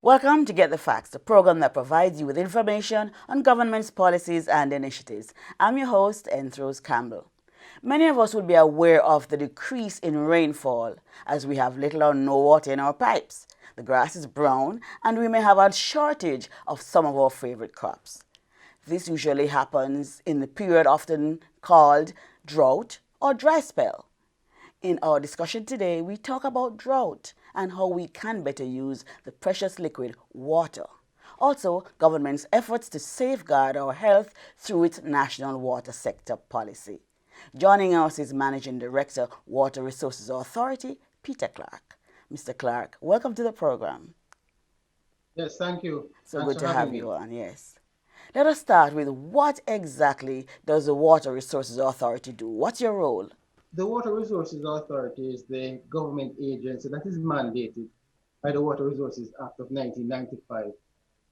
Welcome to Get the Facts, the program that provides you with information on government's policies and initiatives. I'm your host, Enthros Campbell. Many of us will be aware of the decrease in rainfall as we have little or no water in our pipes. The grass is brown and we may have a shortage of some of our favorite crops. This usually happens in the period often called drought or dry spell. In our discussion today, we talk about drought and how we can better use the precious liquid water. Also, government's efforts to safeguard our health through its national water sector policy. Joining us is Managing Director, Water Resources Authority, Peter Clarke. Mr. Clarke, welcome to the program. Yes, thank you. So Thanks good for to having have me. you on, yes. Let us start with what exactly does the Water Resources Authority do? What's your role? The Water Resources Authority is the government agency that is mandated by the Water Resources Act of 1995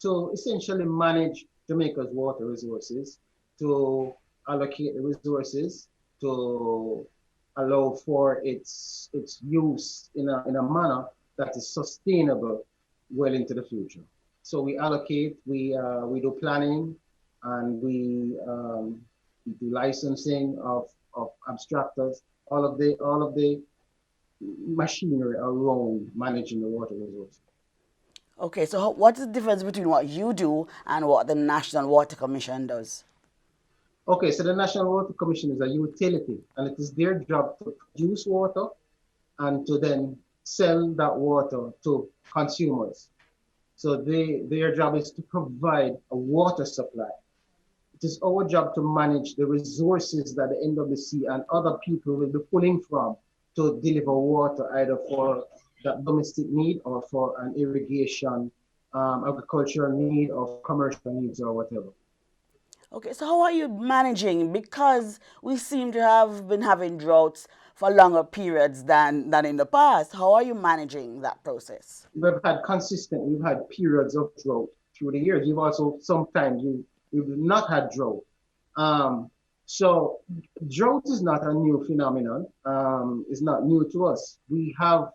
to essentially manage Jamaica's water resources, to allocate the resources, to allow for its use in a manner that is sustainable well into the future. So we allocate, we do planning, and we do licensing of abstractors, all of the machinery around managing the water resources. Okay, so what's the difference between what you do and what the National Water Commission does? Okay, so the National Water Commission is a utility, and it is their job to produce water and to then sell that water to consumers. So their job is to provide a water supply. It is our job to manage the resources that the NWC and other people will be pulling from to deliver water either for that domestic need or for an irrigation, agricultural need or for commercial needs or whatever. Okay, so how are you managing? Because we seem to have been having droughts for longer periods than in the past. How are you managing that process? We've had periods of drought through the years. You've also sometimes we've not had drought. Um, so drought is not a new phenomenon. It's not new to us. We have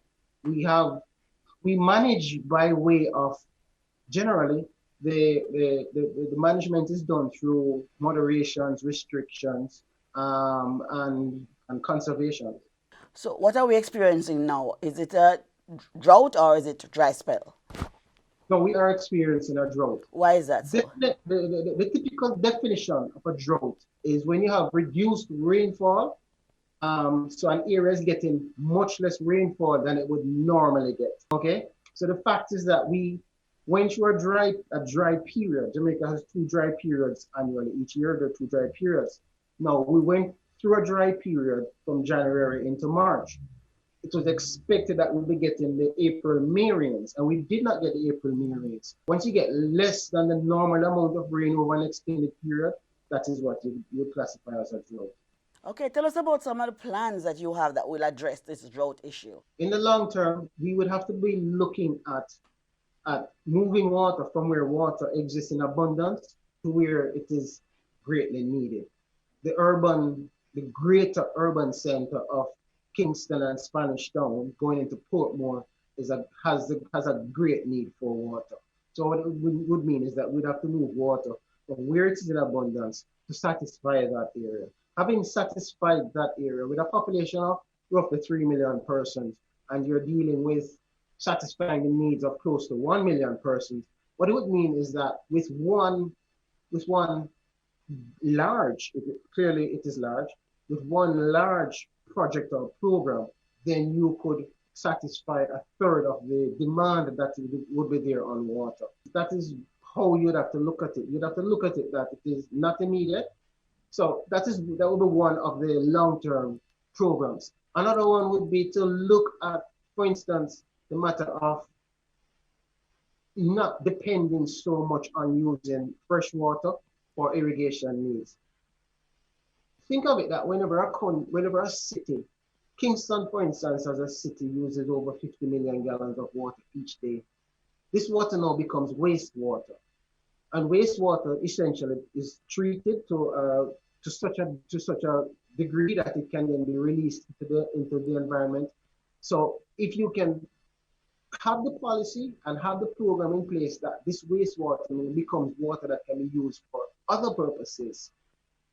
we manage by way of generally the management is done through moderations, restrictions, and conservation. So what are we experiencing now? Is it a drought or is it a dry spell? So we are experiencing a drought. Why is that so? The typical definition of a drought is when you have reduced rainfall. So an area is getting much less rainfall than it would normally get. Okay. So the fact is that we went through a dry period. Jamaica has two dry periods annually. Each year there are two dry periods. Now we went through a dry period from January into March. It was expected that we'll be getting the April May rains, and we did not get the April May rains. Once you get less than the normal amount of rain over an extended period, that is what you would classify as a drought. Okay, tell us about some of the plans that you have that will address this drought issue. In the long term, we would have to be looking at moving water from where water exists in abundance to where it is greatly needed. The greater urban center of Kingston and Spanish Town going into Portmore has a great need for water. So what it would mean is that we'd have to move water from where it is in abundance to satisfy that area. Having satisfied that area with a population of roughly 3 million persons, and you're dealing with satisfying the needs of close to 1 million persons, what it would mean is that with one large, clearly it is large, with one large project or program, then you could satisfy a third of the demand that would be there on water. That is how you'd have to look at it. You'd have to look at it that it is not immediate. So that would be one of the long-term programs. Another one would be to look at, for instance, the matter of not depending so much on using fresh water for irrigation needs. Think of it that whenever a city, Kingston, for instance, as a city, uses over 50 million gallons of water each day, this water now becomes wastewater. And wastewater essentially is treated to such a degree that it can then be released into the environment. So if you can have the policy and have the program in place that this wastewater becomes water that can be used for other purposes,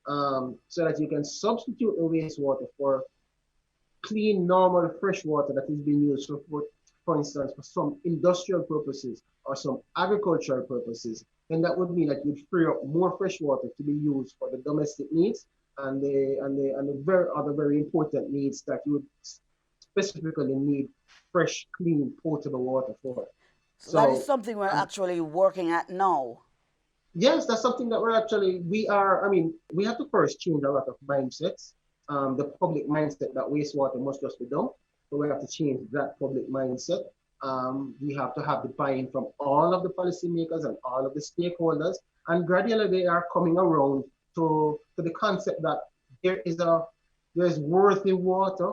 so that you can substitute the wastewater for clean, normal, fresh water that is being used for instance, for some industrial purposes or some agricultural purposes, then that would mean that you'd free up more fresh water to be used for the domestic needs and the very other very important needs that you would specifically need fresh, clean, potable water for. So that is So something we're um, actually working at now. yes, that's something that we have to first change a lot of mindsets. The public mindset that wastewater must just be dumped. So we have to change that public mindset. We have to have the buy-in from all of the policymakers and all of the stakeholders. And gradually they are coming around to the concept that there's worthy water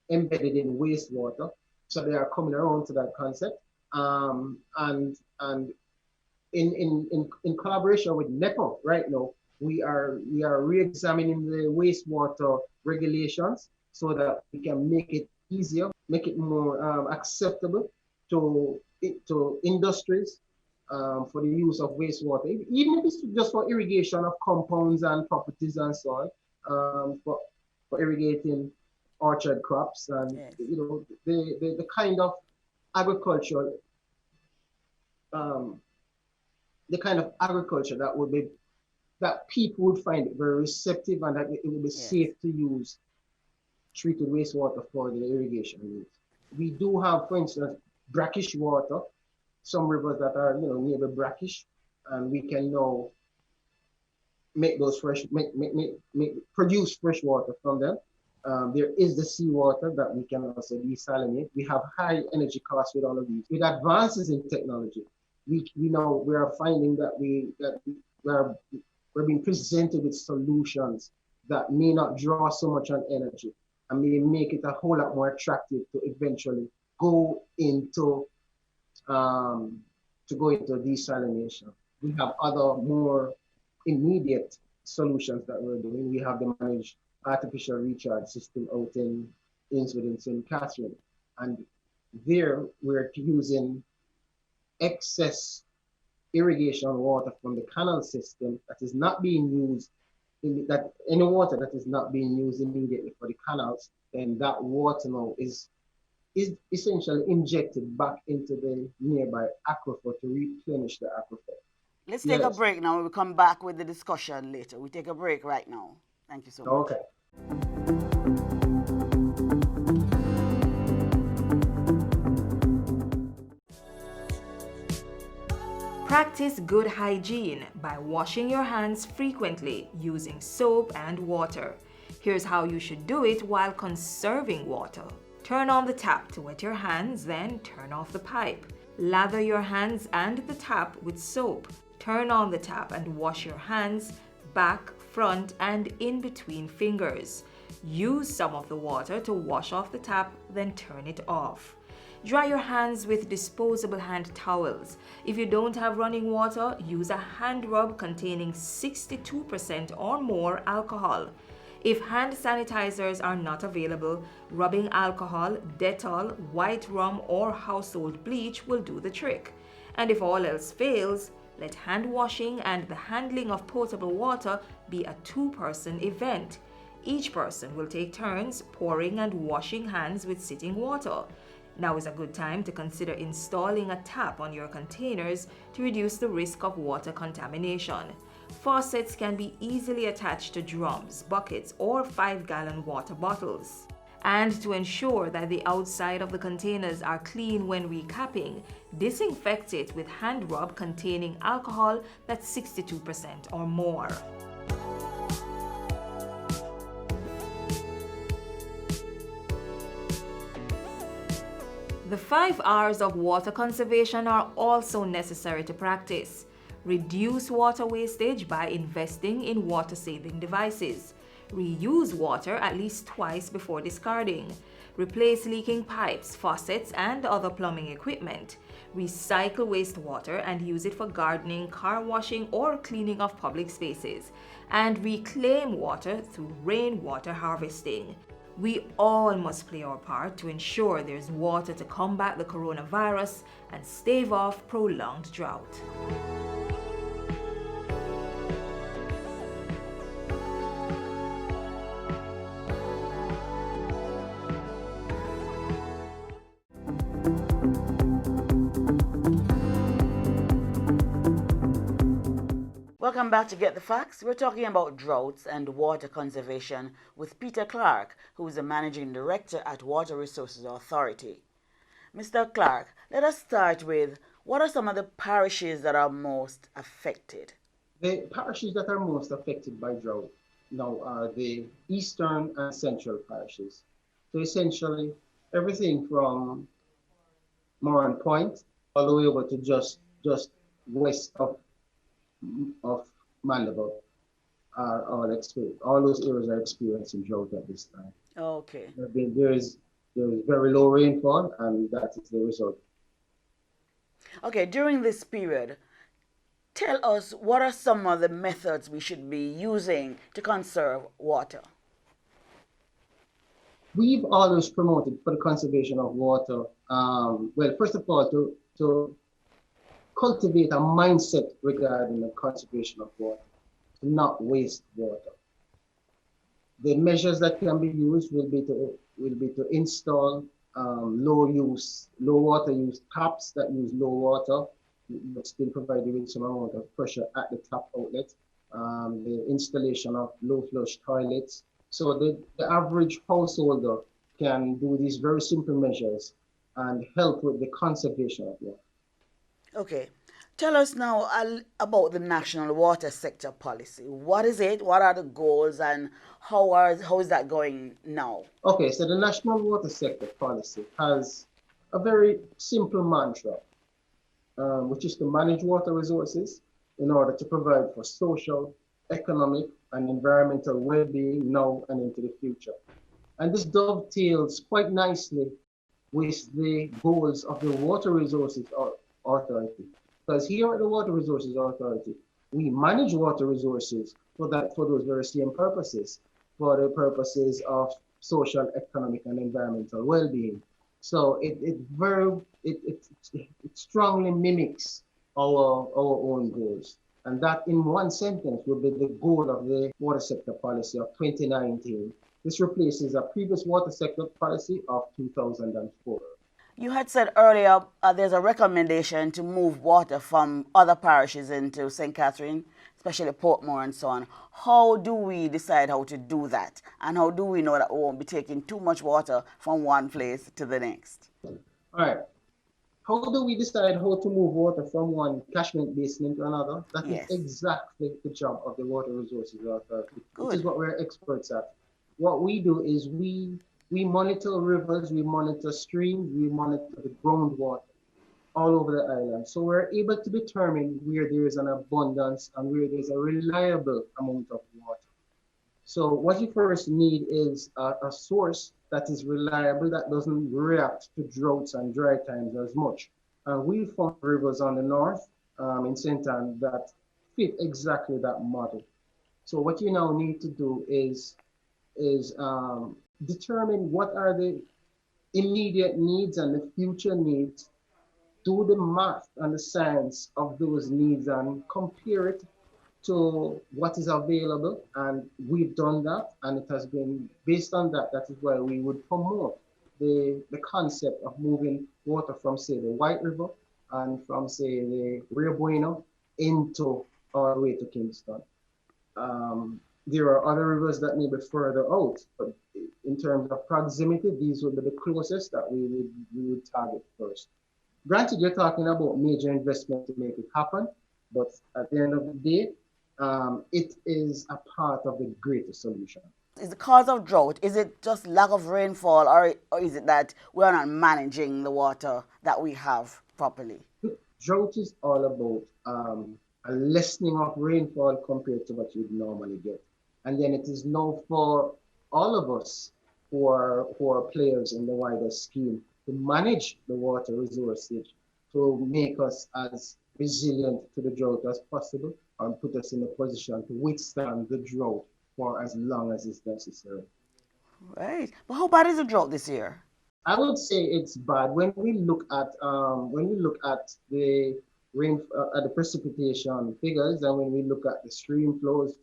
embedded in wastewater. So they are coming around to that concept. And in collaboration with NEPA right now, we are re-examining the wastewater regulations so that we can make it easier, make it more acceptable to industries for the use of wastewater, even if it's just for irrigation of compounds and properties and so on, for irrigating orchard crops and Yes. the kind of agriculture um, the kind of agriculture that people would find it very receptive and that it would be Yes. safe to use treated wastewater for the irrigation needs. We do have, for instance, brackish water, some rivers that are nearly brackish, and we can now make those produce fresh water from them. There is the seawater that we can also desalinate. We have high energy costs with all of these. With advances in technology, we are finding that we're being presented with solutions that may not draw so much on energy and may make it a whole lot more attractive to eventually go into desalination. We have other more immediate solutions that we're doing. We have the managed artificial recharge system out in Innswood and St. Catherine. And there we're using excess irrigation water from the canal system that is not being used any water that is not being used immediately for the canals, then that water now is essentially injected back into the nearby aquifer to replenish the aquifer. Let's take a Yes. break now. We'll come back with the discussion later. We take a break right now. Thank you so much. Okay. Practice good hygiene by washing your hands frequently using soap and water. Here's how you should do it while conserving water. Turn on the tap to wet your hands, then turn off the pipe. Lather your hands and the tap with soap. Turn on the tap and wash your hands, back, front, and in between fingers. Use some of the water to wash off the tap, then turn it off. Dry your hands with disposable hand towels. If you don't have running water, use a hand rub containing 62% or more alcohol. If hand sanitizers are not available, rubbing alcohol, Dettol, white rum, or household bleach will do the trick. And if all else fails, let hand washing and the handling of potable water be a two-person event. Each person will take turns pouring and washing hands with sitting water. Now is a good time to consider installing a tap on your containers to reduce the risk of water contamination. Faucets can be easily attached to drums, buckets, or 5-gallon water bottles. And to ensure that the outside of the containers are clean when recapping, disinfect it with hand rub containing alcohol that's 62% or more. The 5 R's of water conservation are also necessary to practice. Reduce water wastage by investing in water-saving devices. Reuse water at least twice before discarding. Replace leaking pipes, faucets, and other plumbing equipment. Recycle wastewater and use it for gardening, car washing, or cleaning of public spaces. And reclaim water through rainwater harvesting. We all must play our part to ensure there's water to combat the coronavirus and stave off prolonged drought. Welcome back to Get the Facts. We're talking about droughts and water conservation with Peter Clarke, who is the Managing Director at Water Resources Authority. Mr. Clarke, let us start with what are some of the parishes that are most affected? The parishes that are most affected by drought now are the eastern and central parishes. So essentially, everything from Moran Point all the way over to just west of Mandeville are all those areas are experiencing drought at this time. Okay. There is very low rainfall, and that is the result. Okay, during this period, tell us what are some of the methods we should be using to conserve water? We've always promoted for the conservation of water. Well, first of all, to cultivate a mindset regarding the conservation of water, to not waste water. The measures that can be used will be to install low water use taps that use low water, but still provide you with some amount of pressure at the tap outlet. The installation of low flush toilets. So the average householder can do these very simple measures and help with the conservation of water. Okay. Tell us now about the National Water Sector Policy. What is it? What are the goals, and how is that going now? Okay, so the National Water Sector Policy has a very simple mantra, which is to manage water resources in order to provide for social, economic, and environmental well-being now and into the future. And this dovetails quite nicely with the goals of the Water Resources Authority. Because here at the Water Resources Authority, we manage water resources for those very same purposes, for the purposes of social, economic, and environmental well-being. So it strongly mimics our own goals. And that in one sentence will be the goal of the Water Sector Policy of 2019. This replaces a previous Water Sector Policy of 2004. You had said earlier there's a recommendation to move water from other parishes into St. Catherine, especially Portmore and so on. How do we decide how to do that? And how do we know that we won't be taking too much water from one place to the next? All right. How do we decide how to move water from one catchment basin into another? That is exactly the job of the Water Resources Authority, which is what we're experts at. What we do is we monitor rivers, we monitor streams, we monitor the groundwater all over the island. So we're able to determine where there is an abundance and where there's a reliable amount of water. So what you first need is a source that is reliable, that doesn't react to droughts and dry times as much. And we found rivers on the north in St. Anne that fit exactly that model. So what you now need to do is determine what are the immediate needs and the future needs, do the math and the science of those needs and compare it to what is available. And we've done that, and it has been based on that. That is why we would promote the concept of moving water from, say, the White River and from, say, the Rio Bueno into all the way to Kingston. There are other rivers that may be further out, but in terms of proximity, these would be the closest that we would target first. Granted, you're talking about major investment to make it happen, but at the end of the day, it is a part of the greater solution. Is the cause of drought, is it just lack of rainfall, or is it that we're not managing the water that we have properly? Drought is all about a lessening of rainfall compared to what you'd normally get. And then it is now for all of us who are players in the wider scheme to manage the water resources, to make us as resilient to the drought as possible, and put us in a position to withstand the drought for as long as is necessary. Right. But how bad is the drought this year? I would say it's bad when we look at the rain at the precipitation figures, and when we look at the stream flows.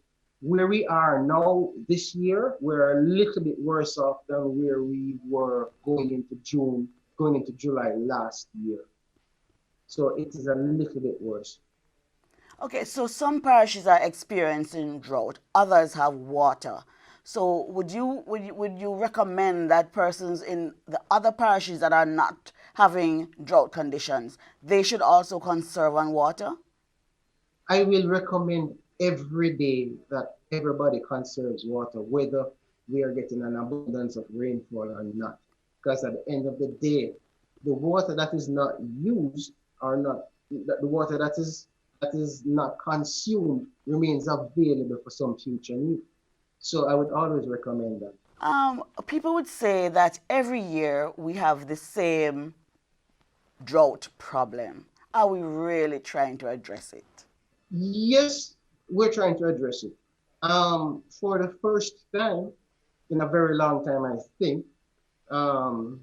Where we are now this year, we're a little bit worse off than where we were going into July last year. So it is a little bit worse. Okay, so some parishes are experiencing drought, others have water. So would you recommend that persons in the other parishes that are not having drought conditions, they should also conserve on water? I will recommend every day that everybody conserves water, whether we are getting an abundance of rainfall or not. Because at the end of the day, the water that is not used or not the water that is not consumed remains available for some future need. So I would always recommend that. People would say that every year we have the same drought problem. Are we really trying to address it? Yes, we're trying to address it. For the first time in a very long time, I think, um,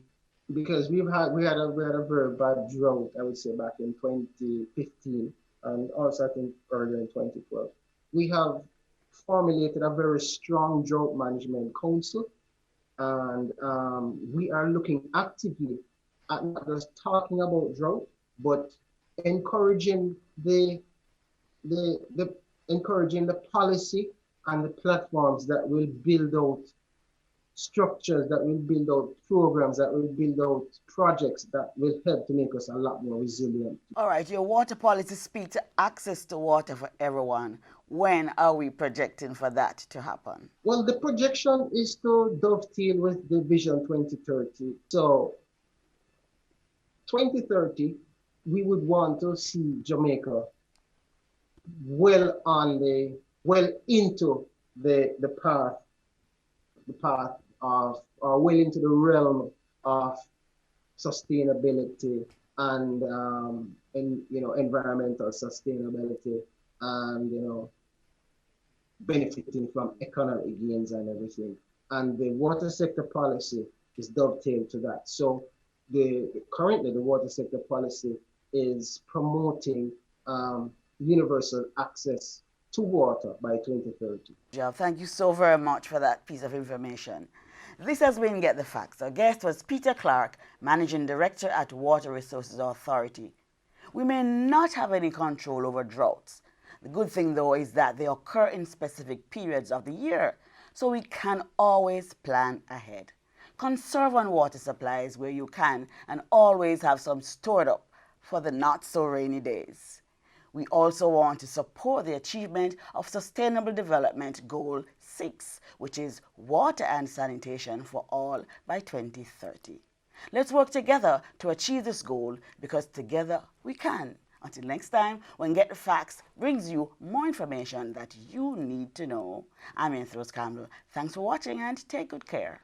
because we had a very bad drought, I would say back in 2015, and also I think earlier in 2012. We have formulated a very strong drought management council, and we are looking actively at not just talking about drought, but encouraging the encouraging the policy and the platforms that will build out structures, that will build out programs, that will build out projects that will help to make us a lot more resilient. All right, your water policy speaks to access to water for everyone. When are we projecting for that to happen? Well, the projection is to dovetail with the Vision 2030. So 2030, we would want to see Jamaica well into the path of or well into the realm of sustainability and environmental sustainability and benefiting from economic gains and everything. And the water sector policy is dovetailed to that. So currently the water sector policy is promoting universal access to water by 2030. Job. Thank you so very much for that piece of information. This has been Get the Facts. Our guest was Peter Clarke, Managing Director at Water Resources Authority. We may not have any control over droughts. The good thing, though, is that they occur in specific periods of the year, so we can always plan ahead. Conserve on water supplies where you can and always have some stored up for the not-so-rainy days. We also want to support the achievement of Sustainable Development Goal 6, which is water and sanitation for all by 2030. Let's work together to achieve this goal because together we can. Until next time, when Get the Facts brings you more information that you need to know. I'm Rose Campbell. Thanks for watching and take good care.